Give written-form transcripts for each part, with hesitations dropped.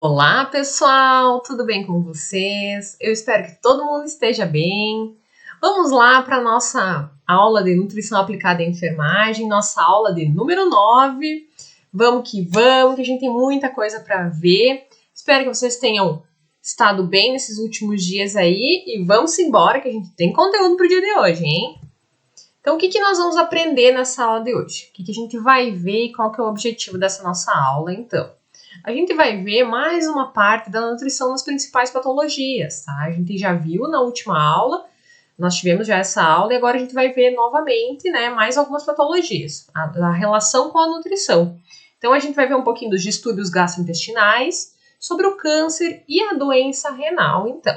Olá, pessoal! Tudo bem com vocês? Eu espero que todo mundo esteja bem. Vamos lá para a nossa aula de nutrição aplicada em enfermagem, nossa aula de número 9. Vamos, que a gente tem muita coisa para ver. Espero que vocês tenham estado bem nesses últimos dias aí e vamos embora que a gente tem conteúdo para o dia de hoje, hein? Então, o que nós vamos aprender nessa aula de hoje? O que a gente vai ver e qual que é o objetivo dessa nossa aula, então? A gente vai ver mais uma parte da nutrição nas principais patologias, tá? A gente já viu na última aula, nós tivemos já essa aula e agora a gente vai ver novamente, né, mais algumas patologias, a relação com a nutrição. Então a gente vai ver um pouquinho dos distúrbios gastrointestinais, sobre o câncer e a doença renal, então.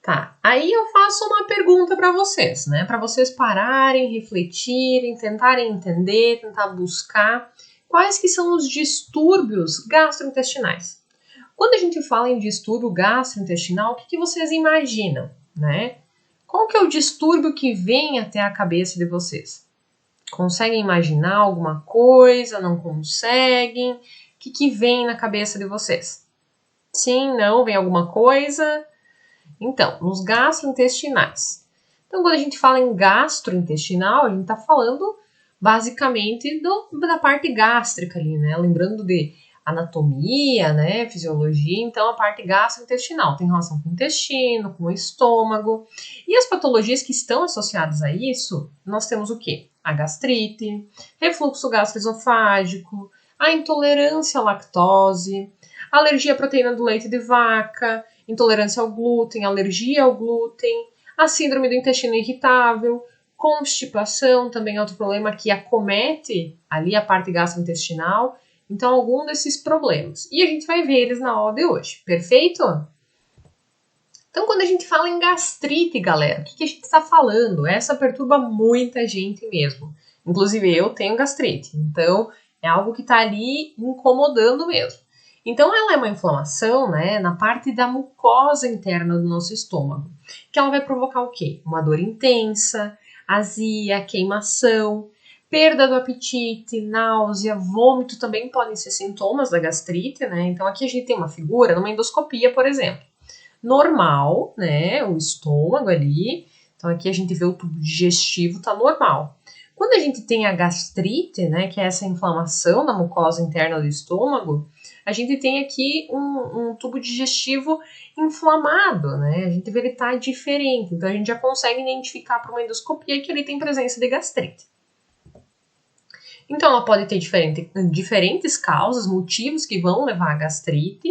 Tá, aí eu faço uma pergunta para vocês, né? Para vocês pararem, refletirem, tentarem entender, tentar buscar quais que são os distúrbios gastrointestinais. Quando a gente fala em distúrbio gastrointestinal, o que vocês imaginam, né? Qual que é o distúrbio que vem até a cabeça de vocês? Conseguem imaginar alguma coisa? Não conseguem? O que vem na cabeça de vocês? Sim, não? Vem alguma coisa? Então, nos gastrointestinais. Então, quando a gente fala em gastrointestinal, a gente está falando basicamente da parte gástrica ali, né? Lembrando de anatomia, né? Fisiologia, então a parte gastrointestinal tem relação com o intestino, com o estômago. E as patologias que estão associadas a isso, nós temos o quê? A gastrite, refluxo gastroesofágico, a intolerância à lactose, alergia à proteína do leite de vaca, intolerância ao glúten, alergia ao glúten, a síndrome do intestino irritável, constipação também é outro problema que acomete ali a parte gastrointestinal. Então, algum desses problemas. E a gente vai ver eles na aula de hoje, perfeito? Então, quando a gente fala em gastrite, galera, o que a gente está falando? Essa perturba muita gente mesmo. Inclusive, eu tenho gastrite. Então, é algo que está ali incomodando mesmo. Então, ela é uma inflamação, né, na parte da mucosa interna do nosso estômago, que ela vai provocar o quê? Uma dor intensa, azia, queimação, perda do apetite, náusea, vômito também podem ser sintomas da gastrite, né? Então, aqui a gente tem uma figura numa endoscopia, por exemplo. Normal, né, o estômago ali. Então, aqui a gente vê o tubo digestivo, tá normal. Quando a gente tem a gastrite, né, que é essa inflamação da mucosa interna do estômago, a gente tem aqui um tubo digestivo inflamado, né? A gente vê ele tá diferente, então a gente já consegue identificar por uma endoscopia que ele tem presença de gastrite. Então ela pode ter diferentes causas, motivos que vão levar a gastrite.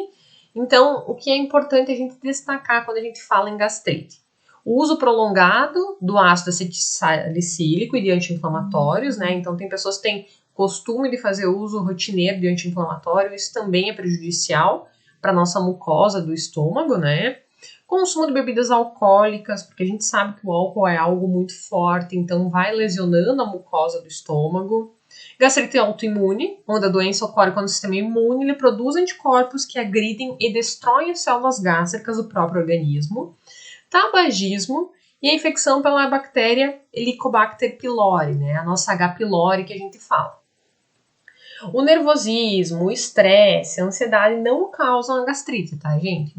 Então, o que é importante a gente destacar quando a gente fala em gastrite? O uso prolongado do ácido acetilsalicílico e de anti-inflamatórios, né? Então, tem pessoas que têm costume de fazer uso rotineiro de anti-inflamatório, isso também é prejudicial para a nossa mucosa do estômago, né? Consumo de bebidas alcoólicas, porque a gente sabe que o álcool é algo muito forte, então vai lesionando a mucosa do estômago. Gastrite autoimune, onde a doença ocorre quando o sistema imune ele produz anticorpos que agridem e destroem as células gástricas do próprio organismo. Tabagismo e a infecção pela bactéria Helicobacter pylori, né? A nossa H. pylori que a gente fala. O nervosismo, o estresse, a ansiedade não causam a gastrite, tá, gente?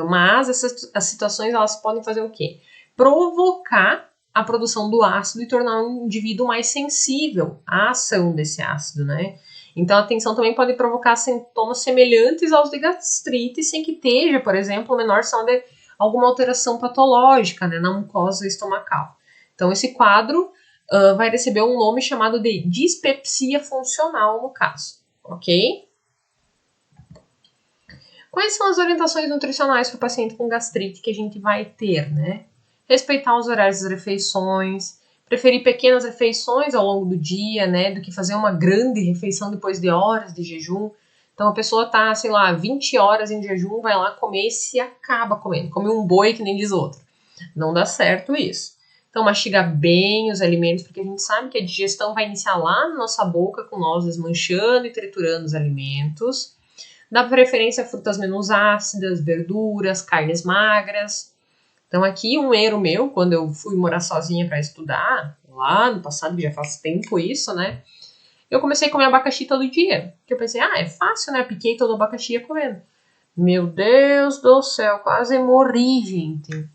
Mas as situações elas podem fazer o quê? Provocar a produção do ácido e tornar o indivíduo mais sensível à ação desse ácido, né? Então, a tensão também pode provocar sintomas semelhantes aos de gastrite, sem que esteja, por exemplo, menor sinal de alguma alteração patológica, né, na mucosa estomacal. Então, esse quadro vai receber um nome chamado de dispepsia funcional, no caso, ok? Quais são as orientações nutricionais para o paciente com gastrite que a gente vai ter, né? Respeitar os horários das refeições, preferir pequenas refeições ao longo do dia, né, do que fazer uma grande refeição depois de horas de jejum. Então a pessoa tá, sei lá, 20 horas em jejum, vai lá comer e se acaba comendo. Come um boi que nem diz outro. Não dá certo isso. Então mastigar bem os alimentos, porque a gente sabe que a digestão vai iniciar lá na nossa boca, com nós desmanchando e triturando os alimentos. Dá preferência a frutas menos ácidas, verduras, carnes magras. Então aqui um erro meu, quando eu fui morar sozinha para estudar, lá no passado, que já faz tempo isso, né? eu comecei a comer abacaxi todo dia. Porque eu pensei, é fácil, né? Piquei todo o abacaxi e ia comendo. Meu Deus do céu, quase morri, gente.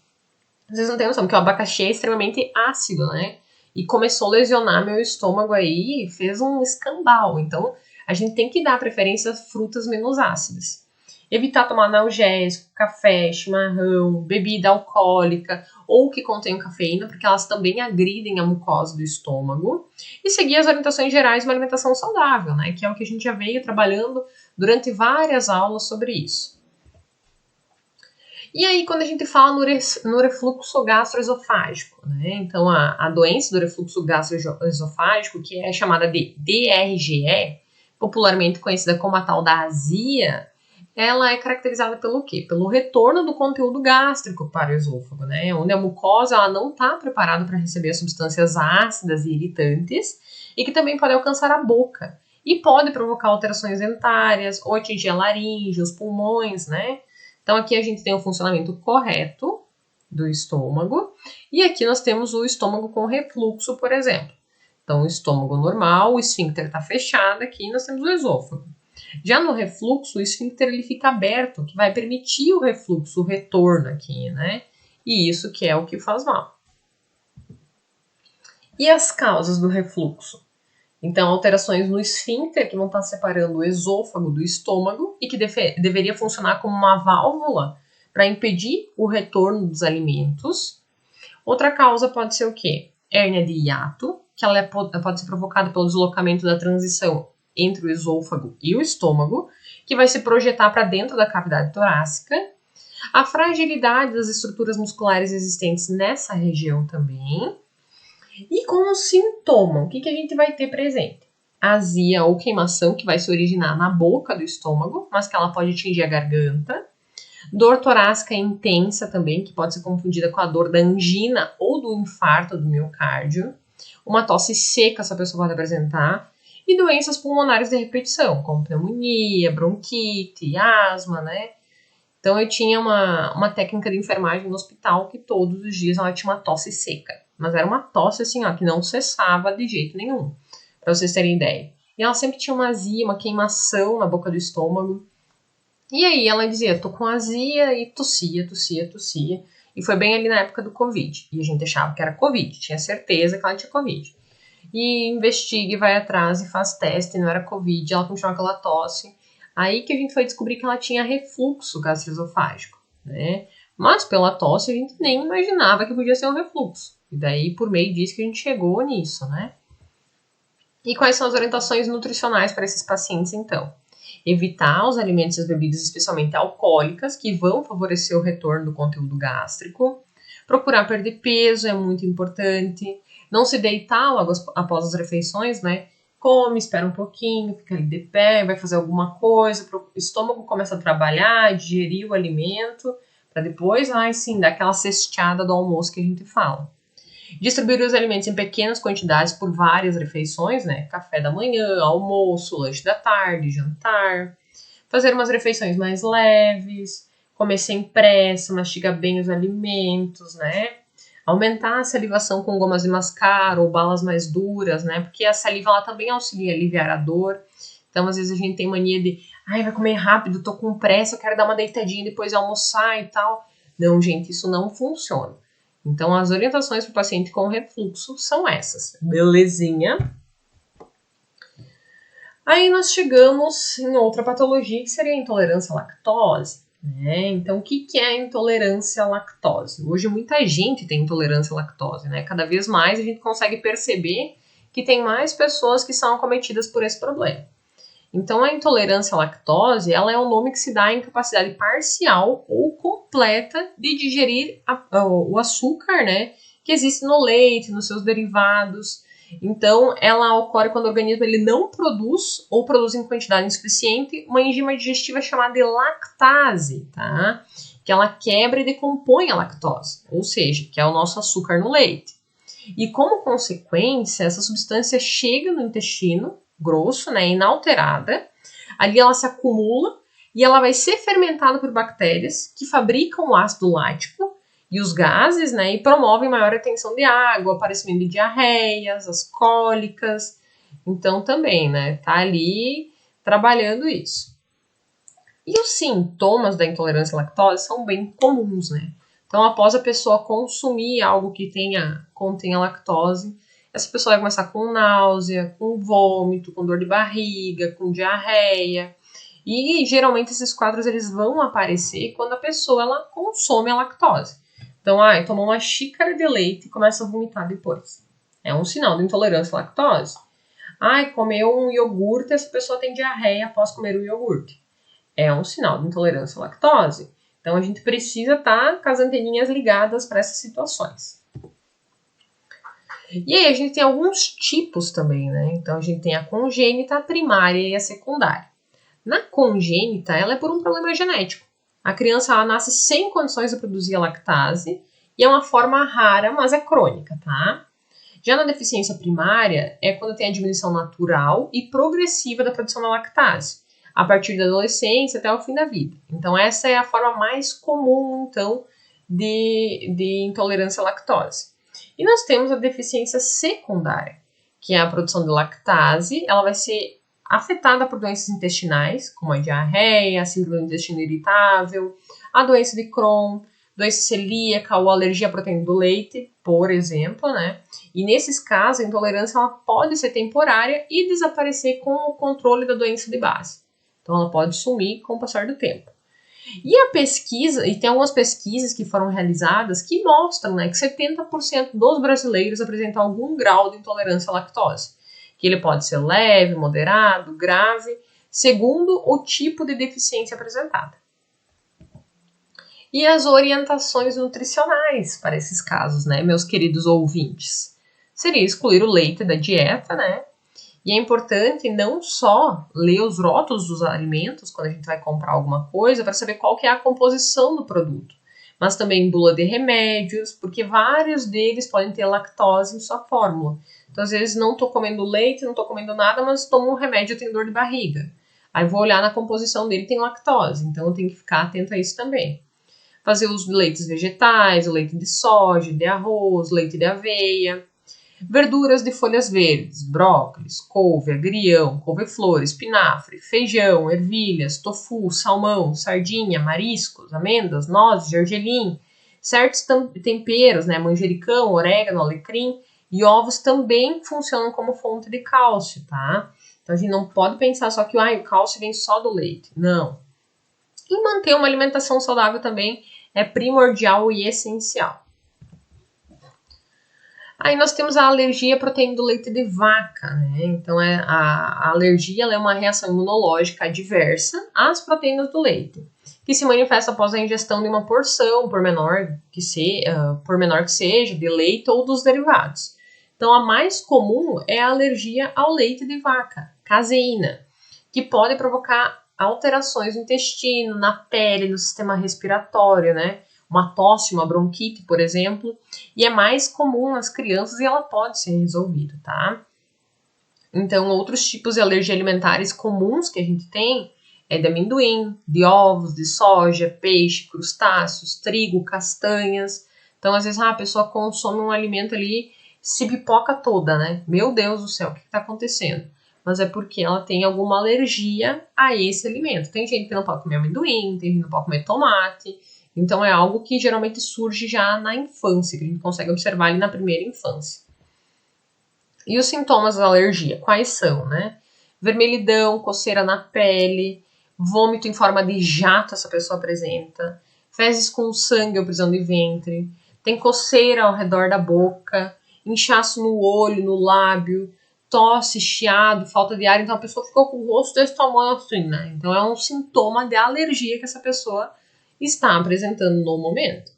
Vocês não têm noção, porque o abacaxi é extremamente ácido, né? E começou a lesionar meu estômago aí, fez um escambau. Então, a gente tem que dar preferência a frutas menos ácidas. Evitar tomar analgésico, café, chimarrão, bebida alcoólica ou que contém cafeína, porque elas também agridem a mucosa do estômago. E seguir as orientações gerais de uma alimentação saudável, né? Que é o que a gente já veio trabalhando durante várias aulas sobre isso. E aí, quando a gente fala no refluxo gastroesofágico, né? Então, a doença do refluxo gastroesofágico, que é chamada de DRGE, popularmente conhecida como a tal da azia, ela é caracterizada pelo quê? Pelo retorno do conteúdo gástrico para o esôfago, né? Onde a mucosa ela não está preparada para receber substâncias ácidas e irritantes e que também pode alcançar a boca e pode provocar alterações dentárias ou atingir a laringe, os pulmões, né? Então, aqui a gente tem o funcionamento correto do estômago. E aqui nós temos o estômago com refluxo, por exemplo. Então, o estômago normal, o esfíncter está fechado aqui e nós temos o esôfago. Já no refluxo, o esfíncter ele fica aberto, que vai permitir o refluxo, o retorno aqui, né? E isso que é o que faz mal. E as causas do refluxo? Então, alterações no esfíncter, que vão estar separando o esôfago do estômago e que deveria funcionar como uma válvula para impedir o retorno dos alimentos. Outra causa pode ser o quê? Hérnia de hiato, que ela pode ser provocada pelo deslocamento da transição entre o esôfago e o estômago, que vai se projetar para dentro da cavidade torácica. A fragilidade das estruturas musculares existentes nessa região também. E como sintoma, o que a gente vai ter presente? Azia ou queimação, que vai se originar na boca do estômago, mas que ela pode atingir a garganta. Dor torácica intensa também, que pode ser confundida com a dor da angina ou do infarto do miocárdio. Uma tosse seca essa pessoa pode apresentar. E doenças pulmonares de repetição, como pneumonia, bronquite, asma, né? Então eu tinha uma técnica de enfermagem no hospital que todos os dias ela tinha uma tosse seca. Mas era uma tosse assim, ó, que não cessava de jeito nenhum, para vocês terem ideia. E ela sempre tinha uma azia, uma queimação na boca do estômago. E aí ela dizia, tô com azia e tossia. E foi bem ali na época do Covid. E a gente achava que era Covid, tinha certeza que ela tinha Covid. E investiga e vai atrás e faz teste, não era Covid, ela continuava com aquela tosse. Aí que a gente foi descobrir que ela tinha refluxo gastroesofágico, né? Mas pela tosse a gente nem imaginava que podia ser um refluxo. E daí, por meio disso, que a gente chegou nisso, né? E quais são as orientações nutricionais para esses pacientes, então? Evitar os alimentos e as bebidas, especialmente alcoólicas, que vão favorecer o retorno do conteúdo gástrico. Procurar perder peso é muito importante. Não se deitar logo após as refeições, né? Come, espera um pouquinho, fica ali de pé, vai fazer alguma coisa, o estômago começa a trabalhar, digerir o alimento, para depois, sim, dar aquela cesteada do almoço que a gente fala. Distribuir os alimentos em pequenas quantidades por várias refeições, né? Café da manhã, almoço, lanche da tarde, jantar. Fazer umas refeições mais leves, comer sem pressa, mastigar bem os alimentos, né? Aumentar a salivação com gomas de mascar ou balas mais duras, né? Porque a saliva ela também auxilia a aliviar a dor. Então, às vezes a gente tem mania de, vai comer rápido, tô com pressa, eu quero dar uma deitadinha depois de almoçar e tal. Não, gente, isso não funciona. Então, as orientações para o paciente com refluxo são essas. Belezinha? Aí nós chegamos em outra patologia, que seria a intolerância à lactose. Né? Então, o que é a intolerância à lactose? Hoje muita gente tem intolerância à lactose, né? Cada vez mais a gente consegue perceber que tem mais pessoas que são acometidas por esse problema. Então, a intolerância à lactose, ela é um nome que se dá à incapacidade parcial ou completa de digerir o açúcar, né? Que existe no leite, nos seus derivados. Então, ela ocorre quando o organismo ele não produz ou produz em quantidade insuficiente uma enzima digestiva chamada de lactase, tá? Que ela quebra e decompõe a lactose, ou seja, que é o nosso açúcar no leite. E como consequência, essa substância chega no intestino grosso, né, inalterada, ali ela se acumula e ela vai ser fermentada por bactérias que fabricam o ácido lático e os gases, né, e promovem maior retenção de água, aparecimento de diarreias, as cólicas. Então também, né, tá ali trabalhando isso. E os sintomas da intolerância à lactose são bem comuns, né? Então, após a pessoa consumir algo que contenha lactose, essa pessoa vai começar com náusea, com vômito, com dor de barriga, com diarreia. E geralmente esses quadros eles vão aparecer quando a pessoa ela consome a lactose. Então, tomou uma xícara de leite e começa a vomitar depois. É um sinal de intolerância à lactose. Comeu um iogurte, essa pessoa tem diarreia após comer o iogurte. É um sinal de intolerância à lactose. Então, a gente precisa estar com as anteninhas ligadas para essas situações. E aí, a gente tem alguns tipos também, né? Então, a gente tem a congênita, a primária e a secundária. Na congênita, ela é por um problema genético. A criança ela nasce sem condições de produzir a lactase e é uma forma rara, mas é crônica, tá? Já na deficiência primária, é quando tem a diminuição natural e progressiva da produção da lactase, a partir da adolescência até o fim da vida. Então, essa é a forma mais comum, então, de intolerância à lactose. E nós temos a deficiência secundária, que é a produção de lactase. Ela vai ser afetada por doenças intestinais, como a diarreia, a síndrome do intestino irritável, a doença de Crohn, doença celíaca ou alergia à proteína do leite, por exemplo, né? E nesses casos, a intolerância ela pode ser temporária e desaparecer com o controle da doença de base. Então, ela pode sumir com o passar do tempo. E a pesquisa, e tem algumas pesquisas que foram realizadas que mostram, né, que 70% dos brasileiros apresentam algum grau de intolerância à lactose. Que ele pode ser leve, moderado, grave, segundo o tipo de deficiência apresentada. E as orientações nutricionais para esses casos, né, meus queridos ouvintes? Seria excluir o leite da dieta, né? E é importante não só ler os rótulos dos alimentos quando a gente vai comprar alguma coisa para saber qual que é a composição do produto, mas também bula de remédios, porque vários deles podem ter lactose em sua fórmula. Então, às vezes, não estou comendo leite, não estou comendo nada, mas tomo um remédio e tenho dor de barriga. Aí vou olhar na composição dele, tem lactose, então eu tenho que ficar atento a isso também. Fazer uso de leites vegetais, o leite de soja, de arroz, leite de aveia. Verduras de folhas verdes, brócolis, couve, agrião, couve-flor, espinafre, feijão, ervilhas, tofu, salmão, sardinha, mariscos, amêndoas, nozes, gergelim, certos temperos, né, manjericão, orégano, alecrim e ovos também funcionam como fonte de cálcio, tá? Então a gente não pode pensar só que o cálcio vem só do leite, não. E manter uma alimentação saudável também é primordial e essencial. Aí nós temos a alergia à proteína do leite de vaca, né? Então, a alergia ela é uma reação imunológica adversa às proteínas do leite, que se manifesta após a ingestão de uma porção, por menor que seja, de leite ou dos derivados. Então, a mais comum é a alergia ao leite de vaca, caseína, que pode provocar alterações no intestino, na pele, no sistema respiratório, né? Uma tosse, uma bronquite, por exemplo, e é mais comum nas crianças e ela pode ser resolvida, tá? Então, outros tipos de alergia alimentares comuns que a gente tem é de amendoim, de ovos, de soja, peixe, crustáceos, trigo, castanhas. Então, às vezes, a pessoa consome um alimento ali, se pipoca toda, né? Meu Deus do céu, o que está acontecendo? Mas é porque ela tem alguma alergia a esse alimento. Tem gente que não pode comer amendoim, tem gente que não pode comer tomate. Então, é algo que geralmente surge já na infância, que a gente consegue observar ali na primeira infância. E os sintomas da alergia, quais são, né? Vermelhidão, coceira na pele, vômito em forma de jato essa pessoa apresenta, fezes com sangue ou prisão de ventre, tem coceira ao redor da boca, inchaço no olho, no lábio, tosse, chiado, falta de ar. Então, a pessoa ficou com o rosto desse tamanho assim, né? Então, é um sintoma de alergia que essa pessoa está apresentando no momento.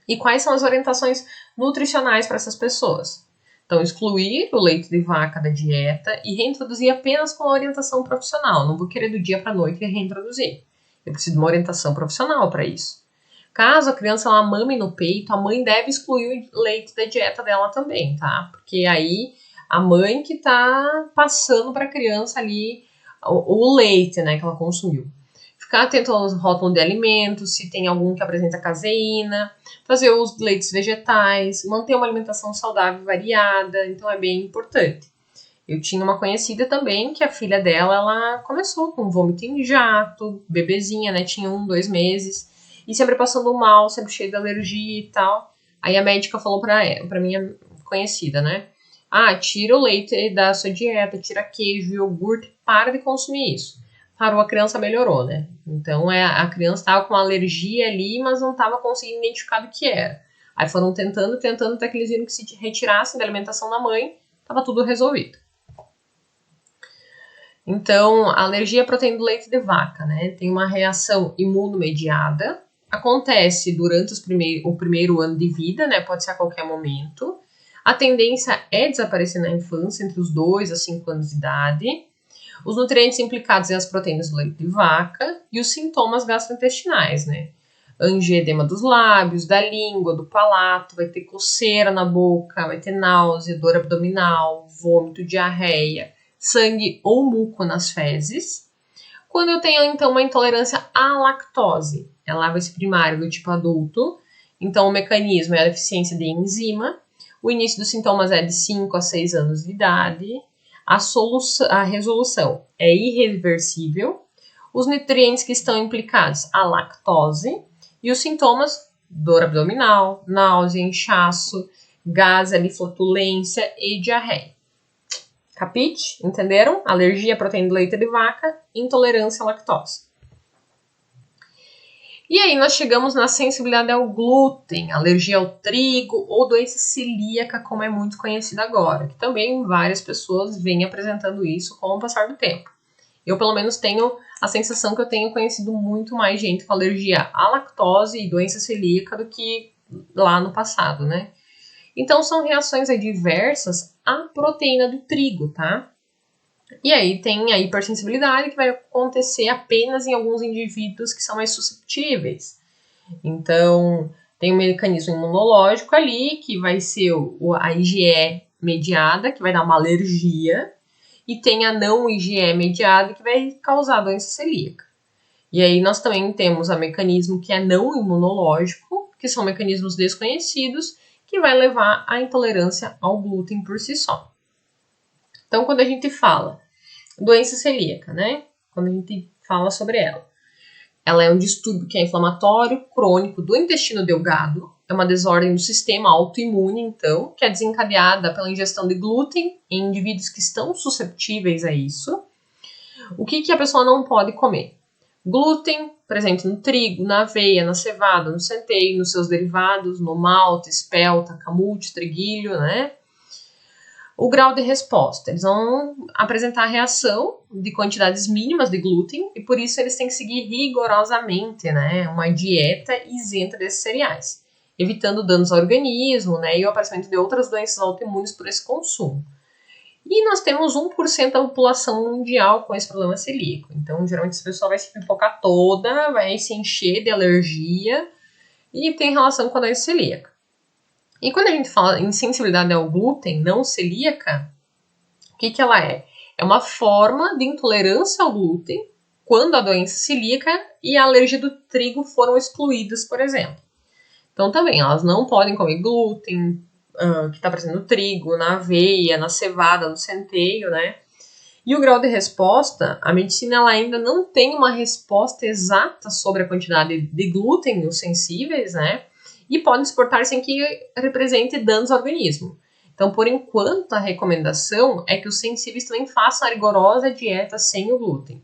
E quais são as orientações nutricionais para essas pessoas? Então, excluir o leite de vaca da dieta e reintroduzir apenas com a orientação profissional. Não vou querer do dia para a noite reintroduzir. Eu preciso de uma orientação profissional para isso. Caso a criança ela mame no peito, a mãe deve excluir o leite da dieta dela também, tá? Porque aí a mãe que tá passando para a criança ali o leite, né, que ela consumiu. Ficar atento aos rótulos de alimentos, se tem algum que apresenta caseína, fazer uso de leites vegetais, manter uma alimentação saudável e variada, então é bem importante. Eu tinha uma conhecida também que a filha dela, ela começou com vômito em jato, bebezinha, né? Tinha 2 meses. E sempre passando mal, sempre cheia de alergia e tal. Aí a médica falou pra minha conhecida, né? Ah, tira o leite da sua dieta, tira queijo, iogurte, para de consumir isso. Parou, a criança melhorou, né? Então a criança estava com uma alergia ali, mas não estava conseguindo identificar do que era. Aí foram tentando, até que eles viram que se retirassem da alimentação da mãe, estava tudo resolvido. Então, a alergia à proteína do leite de vaca, né? Tem uma reação imunomediada, acontece durante o primeiro ano de vida, né? Pode ser a qualquer momento. A tendência é desaparecer na infância, entre os 2 a 5 anos de idade. Os nutrientes implicados em as proteínas do leite de vaca e os sintomas gastrointestinais, né? Angioedema dos lábios, da língua, do palato, vai ter coceira na boca, vai ter náusea, dor abdominal, vômito, diarreia, sangue ou muco nas fezes. Quando eu tenho, então, uma intolerância à lactose, ela vai ser primária do tipo adulto, então o mecanismo é a deficiência de enzima, o início dos sintomas é de 5 a 6 anos de idade, a resolução é irreversível, os nutrientes que estão implicados, a lactose, e os sintomas, dor abdominal, náusea, inchaço, gases, flatulência e diarreia. Capite? Entenderam? Alergia à proteína do leite de vaca, intolerância à lactose. E aí nós chegamos na sensibilidade ao glúten, alergia ao trigo ou doença celíaca, como é muito conhecida agora, que também várias pessoas vêm apresentando isso com o passar do tempo. Eu, pelo menos, tenho a sensação que eu tenho conhecido muito mais gente com alergia à lactose e doença celíaca do que lá no passado, né? Então, são reações adversas à proteína do trigo, tá? E aí tem a hipersensibilidade, que vai acontecer apenas em alguns indivíduos que são mais susceptíveis. Então, tem um mecanismo imunológico ali, que vai ser a IgE mediada, que vai dar uma alergia, e tem a não IgE mediada, que vai causar doença celíaca. E aí nós também temos o mecanismo que é não imunológico, que são mecanismos desconhecidos, que vai levar à intolerância ao glúten por si só. Então, quando a gente fala doença celíaca, né? Quando a gente fala sobre ela é um distúrbio que é inflamatório crônico do intestino delgado, é uma desordem do sistema autoimune, então, que é desencadeada pela ingestão de glúten em indivíduos que estão susceptíveis a isso. O que a pessoa não pode comer? Glúten presente no trigo, na aveia, na cevada, no centeio, nos seus derivados, no malte, espelta, camute, triguilho, né? O grau de resposta, eles vão apresentar reação de quantidades mínimas de glúten e por isso eles têm que seguir rigorosamente, né, uma dieta isenta desses cereais, evitando danos ao organismo, né, e o aparecimento de outras doenças autoimunes por esse consumo. E nós temos 1% da população mundial com esse problema celíaco. Então, geralmente, essa pessoa vai se pipocar toda, vai se encher de alergia e tem relação com a doença celíaca. E quando a gente fala em sensibilidade ao glúten não celíaca, o que ela é? É uma forma de intolerância ao glúten quando a doença celíaca e a alergia do trigo foram excluídas, por exemplo. Então, também, elas não podem comer glúten, que está presente no trigo, na aveia, na cevada, no centeio, né? E o grau de resposta, a medicina ela ainda não tem uma resposta exata sobre a quantidade de glúten nos sensíveis, né? E podem exportar sem que represente danos ao organismo. Então, por enquanto, a recomendação é que os sensíveis também façam a rigorosa dieta sem o glúten.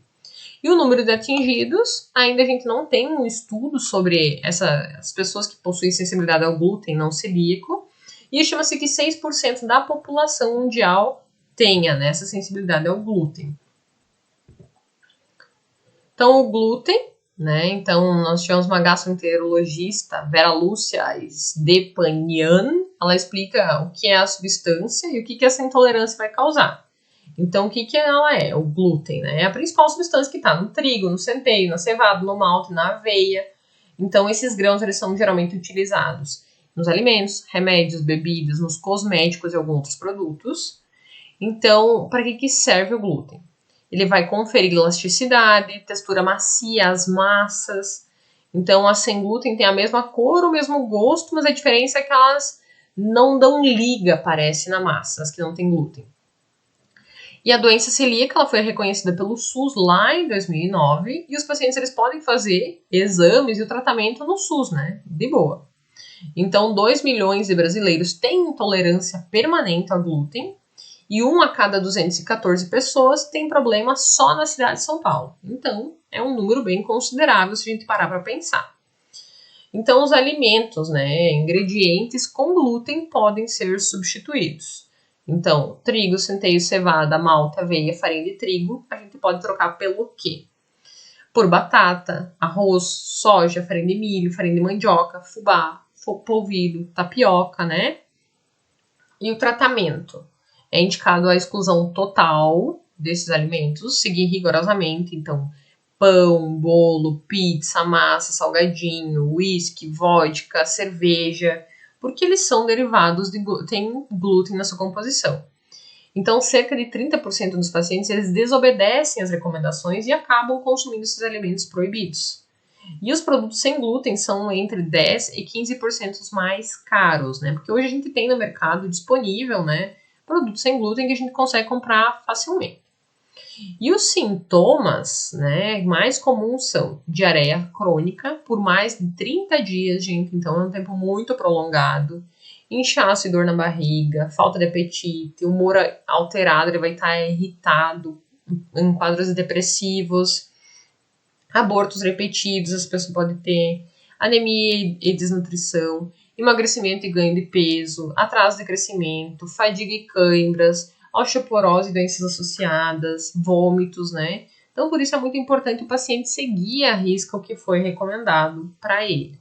E o número de atingidos, ainda a gente não tem um estudo sobre as pessoas que possuem sensibilidade ao glúten não celíaco, e estima-se que 6% da população mundial tenha, né, essa sensibilidade ao glúten. Então, o glúten, né? Então, nós tivemos uma gastroenterologista, Vera Lúcia Stepanian, ela explica o que é a substância e o que essa intolerância vai causar. Então, o que ela é? O glúten, né? É a principal substância que está no trigo, no centeio, na cevada, no malte, na aveia. Então, esses grãos eles são geralmente utilizados nos alimentos, remédios, bebidas, nos cosméticos e alguns outros produtos. Então, para que serve o glúten? Ele vai conferir elasticidade, textura macia às massas. Então, as sem glúten têm a mesma cor, o mesmo gosto, mas a diferença é que elas não dão liga, parece, na massa, as que não têm glúten. E a doença celíaca ela foi reconhecida pelo SUS lá em 2009 e os pacientes eles podem fazer exames e o tratamento no SUS, né? De boa. Então, 2 milhões de brasileiros têm intolerância permanente ao glúten e 1 a cada 214 pessoas tem problema só na cidade de São Paulo. Então, é um número bem considerável se a gente parar para pensar. Então, os alimentos, né, ingredientes com glúten podem ser substituídos. Então, trigo, centeio, cevada, malta, aveia, farinha de trigo, a gente pode trocar pelo quê? Por batata, arroz, soja, farinha de milho, farinha de mandioca, fubá, polvilho, tapioca, né? E o tratamento? É indicado a exclusão total desses alimentos, seguir rigorosamente, então, pão, bolo, pizza, massa, salgadinho, uísque, vodka, cerveja, porque eles são derivados têm glúten na sua composição. Então, cerca de 30% dos pacientes eles desobedecem às recomendações e acabam consumindo esses alimentos proibidos. E os produtos sem glúten são entre 10 e 15% mais caros, né? Porque hoje a gente tem no mercado disponível, né, produtos sem glúten que a gente consegue comprar facilmente. E os sintomas, né, mais comuns são diarreia crônica por mais de 30 dias, gente, então é um tempo muito prolongado, inchaço e dor na barriga, falta de apetite, humor alterado, ele vai estar irritado, em quadros depressivos, abortos repetidos, as pessoas podem ter, anemia e desnutrição, emagrecimento e ganho de peso, atraso de crescimento, fadiga e câimbras, osteoporose e doenças associadas, vômitos, né? Então, por isso é muito importante o paciente seguir à risca o que foi recomendado para ele.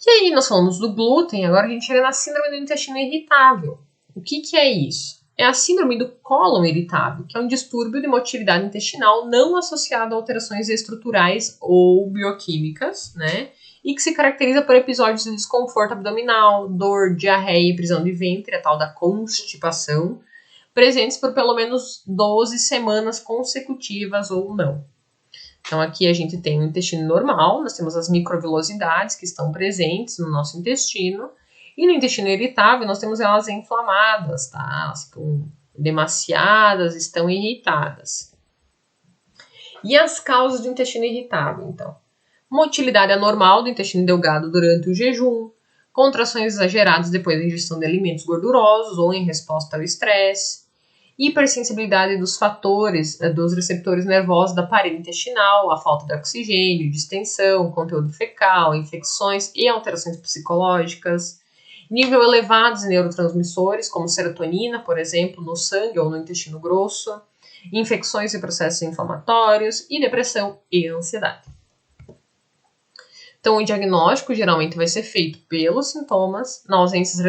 E aí, nós falamos do glúten, agora a gente chega na síndrome do intestino irritável. O que é isso? É a síndrome do cólon irritável, que é um distúrbio de motilidade intestinal não associado a alterações estruturais ou bioquímicas, né? E que se caracteriza por episódios de desconforto abdominal, dor, diarreia e prisão de ventre, a tal da constipação, presentes por pelo menos 12 semanas consecutivas ou não. Então, aqui a gente tem o intestino normal, nós temos as microvilosidades que estão presentes no nosso intestino, e no intestino irritável nós temos elas inflamadas, tá? Elas ficam demasiadas, estão irritadas. E as causas do intestino irritável, então? Motilidade anormal do intestino delgado durante o jejum, contrações exageradas depois da ingestão de alimentos gordurosos ou em resposta ao estresse, hipersensibilidade dos fatores, dos receptores nervosos da parede intestinal, a falta de oxigênio, distensão, conteúdo fecal, infecções e alterações psicológicas, nível elevado de neurotransmissores, como serotonina, por exemplo, no sangue ou no intestino grosso, infecções e processos inflamatórios e depressão e ansiedade. Então, o diagnóstico geralmente vai ser feito pelos sintomas, na ausências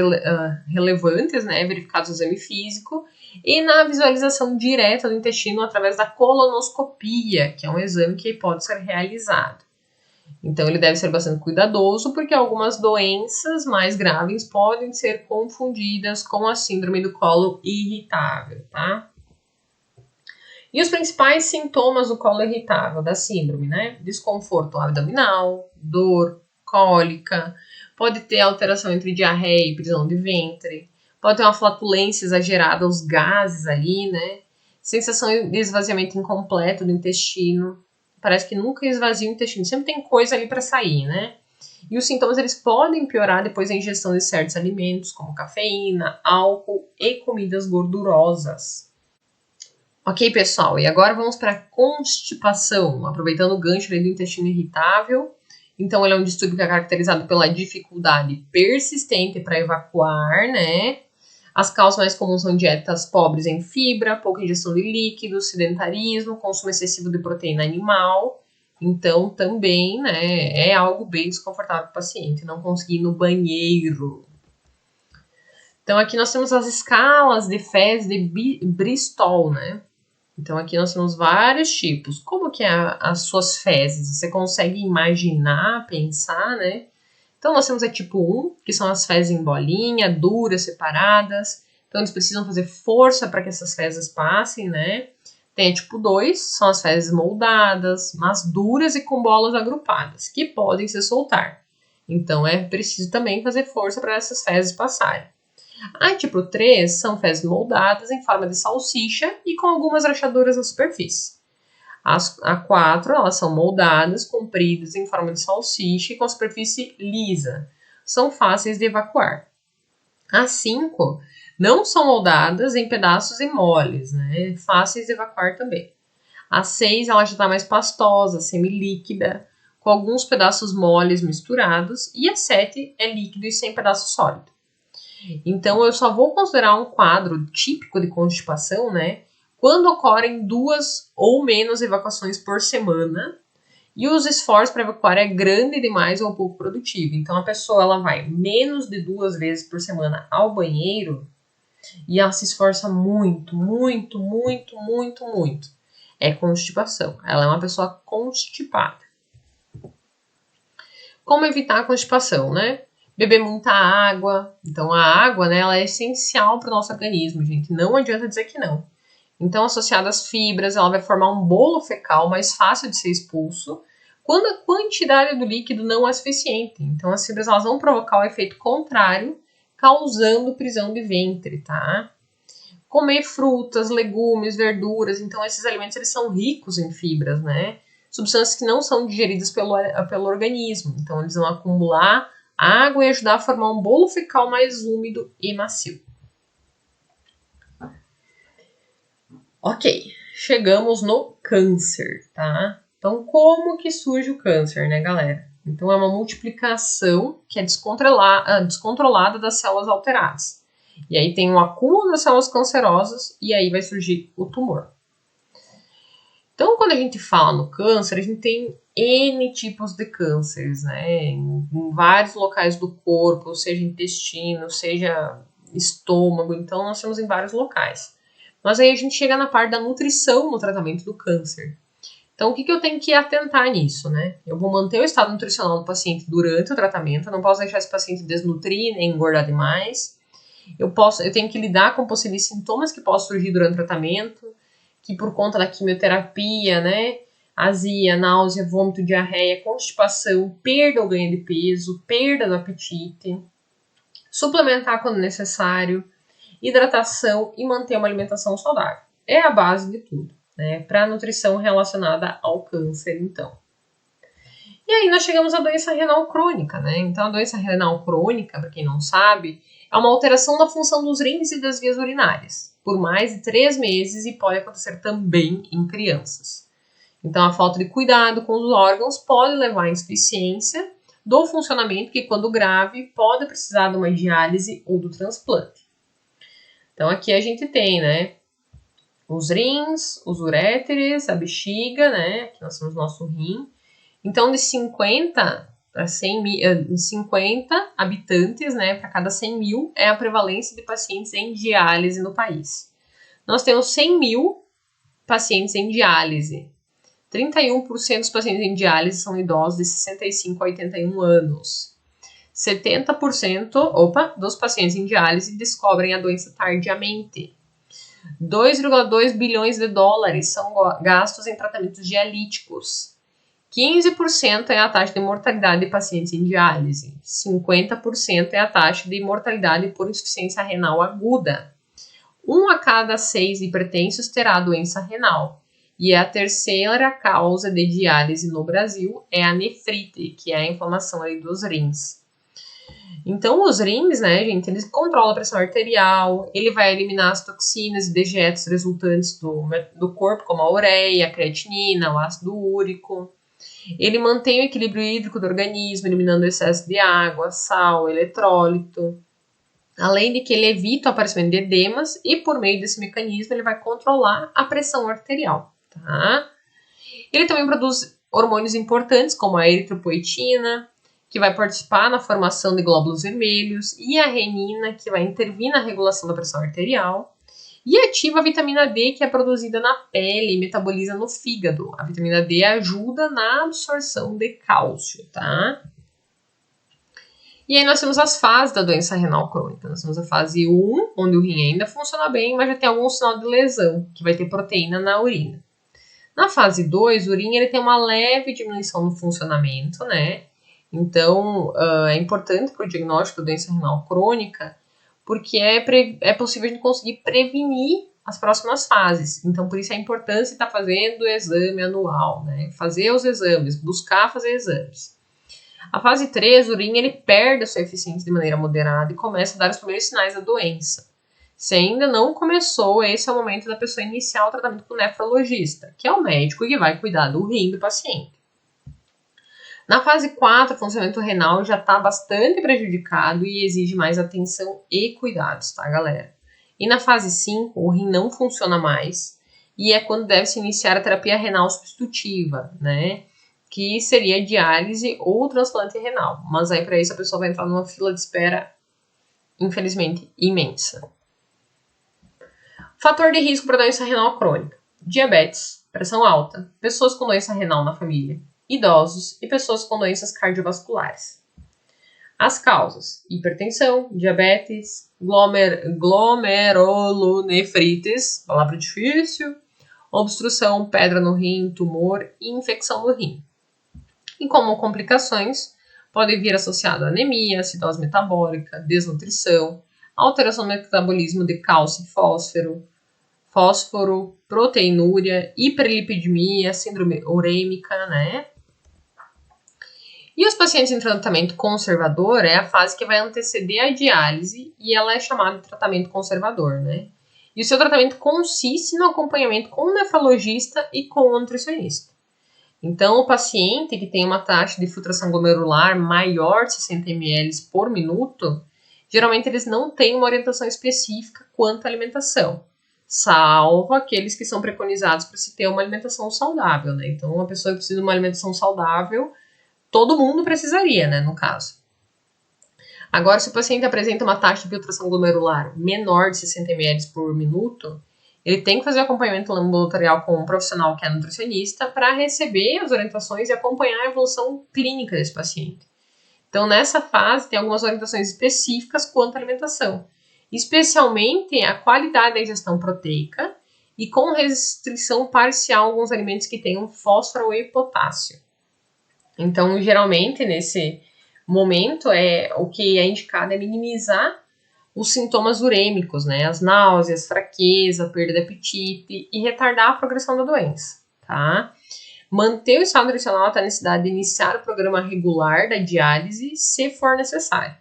relevantes, né, verificados no exame físico, e na visualização direta do intestino através da colonoscopia, que é um exame que pode ser realizado. Então, ele deve ser bastante cuidadoso, porque algumas doenças mais graves podem ser confundidas com a síndrome do colo irritável, tá? E os principais sintomas do colo irritável, da síndrome, né? Desconforto abdominal, dor, cólica, pode ter alteração entre diarreia e prisão de ventre, pode ter uma flatulência exagerada, os gases ali, né? Sensação de esvaziamento incompleto do intestino, parece que nunca esvazia o intestino, sempre tem coisa ali para sair, né? E os sintomas eles podem piorar depois da ingestão de certos alimentos, como cafeína, álcool e comidas gordurosas. Ok, pessoal, e agora vamos para a constipação, aproveitando o gancho do intestino irritável. Então, ele é um distúrbio que é caracterizado pela dificuldade persistente para evacuar, né? As causas mais comuns são dietas pobres em fibra, pouca ingestão de líquidos, sedentarismo, consumo excessivo de proteína animal. Então, também, né, é algo bem desconfortável para o paciente, não conseguir ir no banheiro. Então, aqui nós temos as escalas de fezes de Bristol, né? Então, aqui nós temos vários tipos. Como que é as suas fezes? Você consegue imaginar, pensar, né? Então, nós temos a tipo 1, que são as fezes em bolinha, duras, separadas. Então, eles precisam fazer força para que essas fezes passem, né? Tem a tipo 2, são as fezes moldadas, mas duras e com bolas agrupadas, que podem se soltar. Então, é preciso também fazer força para essas fezes passarem. A tipo 3 são fezes moldadas em forma de salsicha e com algumas rachaduras na superfície. A 4, elas são moldadas, compridas em forma de salsicha e com superfície lisa. São fáceis de evacuar. A 5 não são moldadas em pedaços e moles, né? Fáceis de evacuar também. A 6, ela já está mais pastosa, semilíquida, com alguns pedaços moles misturados. E a 7 é líquido e sem pedaço sólido. Então, eu só vou considerar um quadro típico de constipação, né? Quando ocorrem 2 ou menos evacuações por semana e os esforços para evacuar é grande demais ou pouco produtivo. Então, a pessoa ela vai menos de 2 vezes por semana ao banheiro e ela se esforça muito, muito, muito, muito, muito. É constipação. Ela é uma pessoa constipada. Como evitar a constipação, né? Beber muita água. Então, a água, né, ela é essencial para o nosso organismo, gente. Não adianta dizer que não. Então, associada às fibras, ela vai formar um bolo fecal mais fácil de ser expulso quando a quantidade do líquido não é suficiente. Então, as fibras elas vão provocar o efeito contrário, causando prisão de ventre, tá? Comer frutas, legumes, verduras. Então, esses alimentos eles são ricos em fibras, né? Substâncias que não são digeridas pelo organismo. Então, eles vão acumular água e ajudar a formar um bolo fecal mais úmido e macio. Ok, chegamos no câncer, tá? Então, como que surge o câncer, né, galera? Então, é uma multiplicação que é descontrolada das células alteradas. E aí tem um acúmulo das células cancerosas e aí vai surgir o tumor. Então, quando a gente fala no câncer, a gente tem N tipos de cânceres, né? Em vários locais do corpo, seja intestino, seja estômago. Então, nós temos em vários locais. Mas aí a gente chega na parte da nutrição no tratamento do câncer. Então, o que eu tenho que atentar nisso, né? Eu vou manter o estado nutricional do paciente durante o tratamento, eu não posso deixar esse paciente desnutrir nem engordar demais. Eu tenho que lidar com possíveis sintomas que possam surgir durante o tratamento, que por conta da quimioterapia, né? Azia, náusea, vômito, diarreia, constipação, perda ou ganho de peso, perda do apetite. Suplementar quando necessário, hidratação e manter uma alimentação saudável. É a base de tudo, né? Para a nutrição relacionada ao câncer, então. E aí nós chegamos à doença renal crônica, né? Então a doença renal crônica, para quem não sabe, é uma alteração da função dos rins e das vias urinárias, por mais de 3 meses e pode acontecer também em crianças. Então a falta de cuidado com os órgãos pode levar à insuficiência do funcionamento que, quando grave, pode precisar de uma diálise ou do transplante. Então aqui a gente tem, né, os rins, os uréteres, a bexiga, né, aqui nós temos nosso rim. Então de 50 para 50 habitantes, né, para cada 100 mil é a prevalência de pacientes em diálise no país. Nós temos 100 mil pacientes em diálise. 31% dos pacientes em diálise são idosos de 65 a 81 anos. 70% dos pacientes em diálise descobrem a doença tardiamente. 2,2 bilhões de dólares são gastos em tratamentos dialíticos. 15% é a taxa de mortalidade de pacientes em diálise. 50% é a taxa de mortalidade por insuficiência renal aguda. 1 a cada 6 hipertensos terá doença renal. E a terceira causa de diálise no Brasil é a nefrite, que é a inflamação aí dos rins. Então, os rins, né, gente, eles controlam a pressão arterial, ele vai eliminar as toxinas e dejetos resultantes do corpo, como a ureia, a creatinina, o ácido úrico. Ele mantém o equilíbrio hídrico do organismo, eliminando o excesso de água, sal, eletrólito. Além de que ele evita o aparecimento de edemas e, por meio desse mecanismo, ele vai controlar a pressão arterial. Tá? Ele também produz hormônios importantes, como a eritropoetina, que vai participar na formação de glóbulos vermelhos, e a renina, que vai intervir na regulação da pressão arterial, e ativa a vitamina D, que é produzida na pele e metaboliza no fígado. A vitamina D ajuda na absorção de cálcio, tá? E aí nós temos as fases da doença renal crônica. Nós temos a fase 1, onde o rim ainda funciona bem, mas já tem algum sinal de lesão, que vai ter proteína na urina. Na fase 2, o rim ele tem uma leve diminuição no funcionamento, né? Então, é importante para o diagnóstico da doença renal crônica, porque é possível a gente conseguir prevenir as próximas fases. Então, por isso a importância de estar fazendo o exame anual, né? Fazer os exames, buscar fazer exames. A fase 3, o rim, ele perde a sua eficiência de maneira moderada e começa a dar os primeiros sinais da doença. Se ainda não começou, esse é o momento da pessoa iniciar o tratamento com o nefrologista, que é o médico que vai cuidar do rim do paciente. Na fase 4, o funcionamento renal já está bastante prejudicado e exige mais atenção e cuidados, tá, galera? E na fase 5, o rim não funciona mais e é quando deve-se iniciar a terapia renal substitutiva, né? Que seria diálise ou transplante renal. Mas aí, para isso, a pessoa vai entrar numa fila de espera, infelizmente, imensa. Fator de risco para doença renal crônica: diabetes, pressão alta, pessoas com doença renal na família, idosos e pessoas com doenças cardiovasculares. As causas: hipertensão, diabetes, glomerulonefrites, palavra difícil, obstrução, pedra no rim, tumor e infecção do rim. E como complicações, podem vir associado a anemia, acidose metabólica, desnutrição, alteração no metabolismo de cálcio e fósforo, proteinúria, hiperlipidemia, síndrome urêmica, né? E os pacientes em tratamento conservador é a fase que vai anteceder a diálise e ela é chamada de tratamento conservador, né? E o seu tratamento consiste no acompanhamento com o nefrologista e com o nutricionista. Então, o paciente que tem uma taxa de filtração glomerular maior de 60 ml por minuto, geralmente eles não têm uma orientação específica quanto à alimentação, salvo aqueles que são preconizados para se ter uma alimentação saudável, né? Então, uma pessoa que precisa de uma alimentação saudável, todo mundo precisaria, né, no caso. Agora, se o paciente apresenta uma taxa de filtração glomerular menor de 60 ml por minuto, ele tem que fazer acompanhamento ambulatorial com um profissional que é nutricionista para receber as orientações e acompanhar a evolução clínica desse paciente. Então, nessa fase, tem algumas orientações específicas quanto à alimentação, especialmente a qualidade da ingestão proteica e com restrição parcial a alguns alimentos que tenham fósforo e potássio. Então, geralmente, nesse momento, o que é indicado é minimizar os sintomas urêmicos, né? As náuseas, fraqueza, perda de apetite e retardar a progressão da doença, tá? Manter o estado nutricional até a necessidade de iniciar o programa regular da diálise, se for necessário.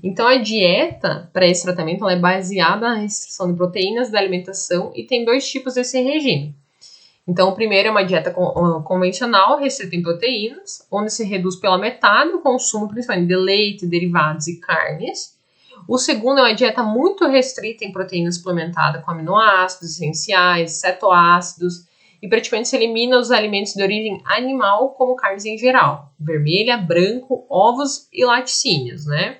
Então, a dieta para esse tratamento ela é baseada na restrição de proteínas da alimentação e tem 2 tipos desse regime. Então, o primeiro é uma dieta convencional, restrita em proteínas, onde se reduz pela metade o consumo, principalmente de leite, derivados e carnes. O segundo é uma dieta muito restrita em proteína suplementada com aminoácidos essenciais, cetoácidos, e praticamente se elimina os alimentos de origem animal, como carnes em geral, vermelha, branco, ovos e laticínios, né?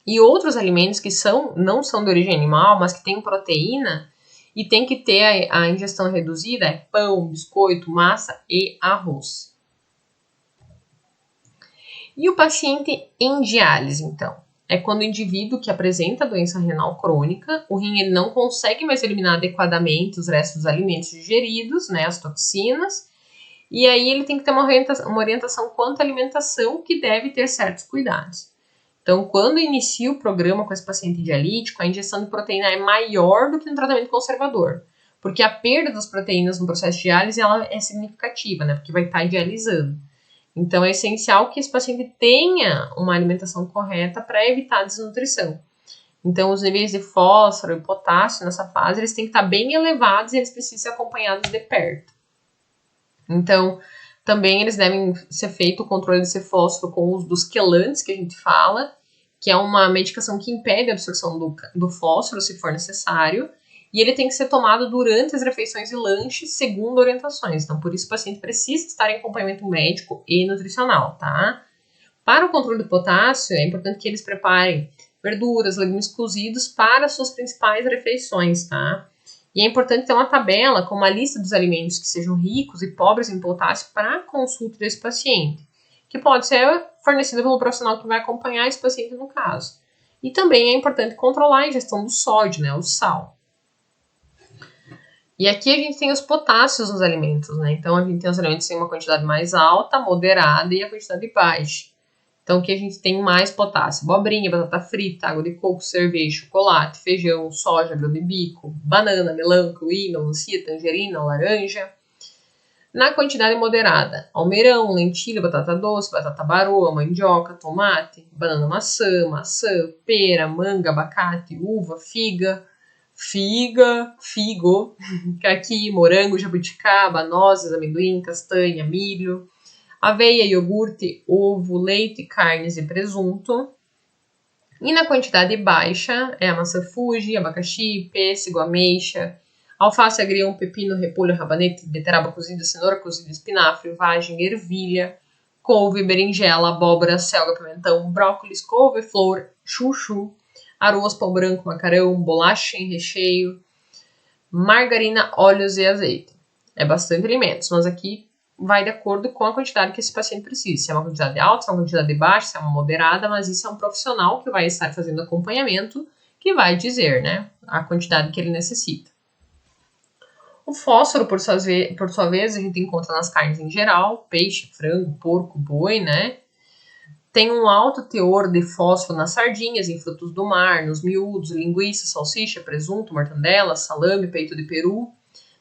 E outros alimentos que não são de origem animal, mas que têm proteína, e tem que ter a ingestão reduzida, é pão, biscoito, massa e arroz. E o paciente em diálise, então? É quando o indivíduo que apresenta doença renal crônica, o rim ele não consegue mais eliminar adequadamente os restos dos alimentos digeridos, né, as toxinas, e aí ele tem que ter uma orientação quanto à alimentação que deve ter certos cuidados. Então, quando inicia o programa com esse paciente dialítico, a ingestão de proteína é maior do que no tratamento conservador, porque a perda das proteínas no processo de diálise ela é significativa, né, porque vai estar dialisando. Então, é essencial que esse paciente tenha uma alimentação correta para evitar a desnutrição. Então, os níveis de fósforo e potássio nessa fase, eles têm que estar bem elevados e eles precisam ser acompanhados de perto. Então, também eles devem ser feito o controle desse fósforo com o uso dos quelantes, que a gente fala, que é uma medicação que impede a absorção do fósforo, se for necessário, e ele tem que ser tomado durante as refeições e lanches, segundo orientações. Então, por isso, o paciente precisa estar em acompanhamento médico e nutricional, tá? Para o controle do potássio, é importante que eles preparem verduras, legumes cozidos para as suas principais refeições, tá? E é importante ter uma tabela com uma lista dos alimentos que sejam ricos e pobres em potássio para a consulta desse paciente, que pode ser fornecida pelo profissional que vai acompanhar esse paciente no caso. E também é importante controlar a ingestão do sódio, né, o sal. E aqui a gente tem os potássios nos alimentos, né? Então a gente tem os alimentos que têm uma quantidade mais alta, moderada e a quantidade baixa. Então, aqui a gente tem mais potássio: abobrinha, batata frita, água de coco, cerveja, chocolate, feijão, soja, grão de bico, banana, melão, kiwi, melancia, tangerina, laranja. Na quantidade moderada: almeirão, lentilha, batata doce, batata baroa, mandioca, tomate, banana maçã, pera, manga, abacate, uva, figo, caqui, morango, jabuticaba, nozes, amendoim, castanha, milho, aveia, iogurte, ovo, leite, carnes e presunto. E na quantidade baixa é a maçã Fuji, abacaxi, pêssego, ameixa, alface, agrião, pepino, repolho, rabanete, beterraba cozida, cenoura cozida, espinafre, vagem, ervilha, couve, berinjela, abóbora, selga, pimentão, brócolis, couve-flor, chuchu, arroz, pão branco, macarrão, bolacha em recheio, margarina, óleos e azeite. É bastante alimentos, mas aqui vai de acordo com a quantidade que esse paciente precisa. Se é uma quantidade alta, se é uma quantidade baixa, se é uma moderada, mas isso é um profissional que vai estar fazendo acompanhamento que vai dizer, né, a quantidade que ele necessita. O fósforo, por sua vez, a gente encontra nas carnes em geral: peixe, frango, porco, boi, né? Tem um alto teor de fósforo nas sardinhas, em frutos do mar, nos miúdos, linguiça, salsicha, presunto, mortandela, salame, peito de peru,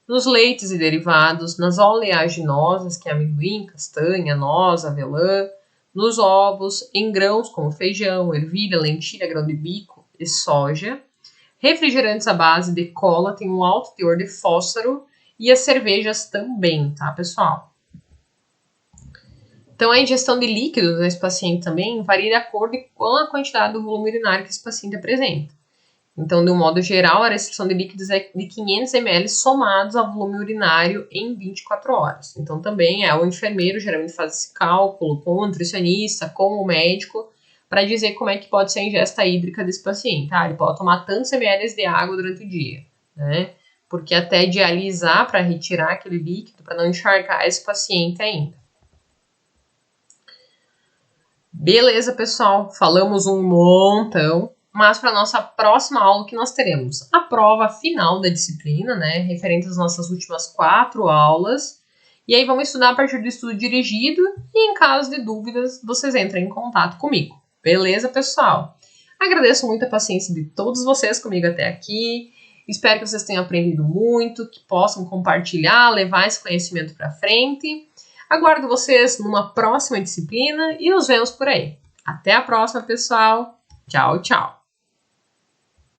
nos leites e derivados, nas oleaginosas, que é amendoim, castanha, noz, avelã, nos ovos, em grãos como feijão, ervilha, lentilha, grão de bico e soja. Refrigerantes à base de cola têm um alto teor de fósforo e as cervejas também, tá, pessoal? Então, a ingestão de líquidos nesse paciente também varia de acordo com a quantidade do volume urinário que esse paciente apresenta. Então, de um modo geral, a restrição de líquidos é de 500 ml somados ao volume urinário em 24 horas. Então, também o enfermeiro geralmente faz esse cálculo com o nutricionista, com o médico, para dizer como é que pode ser a ingesta hídrica desse paciente. Ele pode tomar tantos ml de água durante o dia, né? Porque até dialisar para retirar aquele líquido, para não encharcar esse paciente ainda. Beleza, pessoal? Falamos um montão, mas para nossa próxima aula que nós teremos a prova final da disciplina, né? Referente às nossas últimas 4 aulas. E aí vamos estudar a partir do estudo dirigido e, em caso de dúvidas, vocês entrem em contato comigo. Beleza, pessoal? Agradeço muito a paciência de todos vocês comigo até aqui. Espero que vocês tenham aprendido muito, que possam compartilhar, levar esse conhecimento para frente. Aguardo vocês numa próxima disciplina e nos vemos por aí. Até a próxima, pessoal. Tchau, tchau.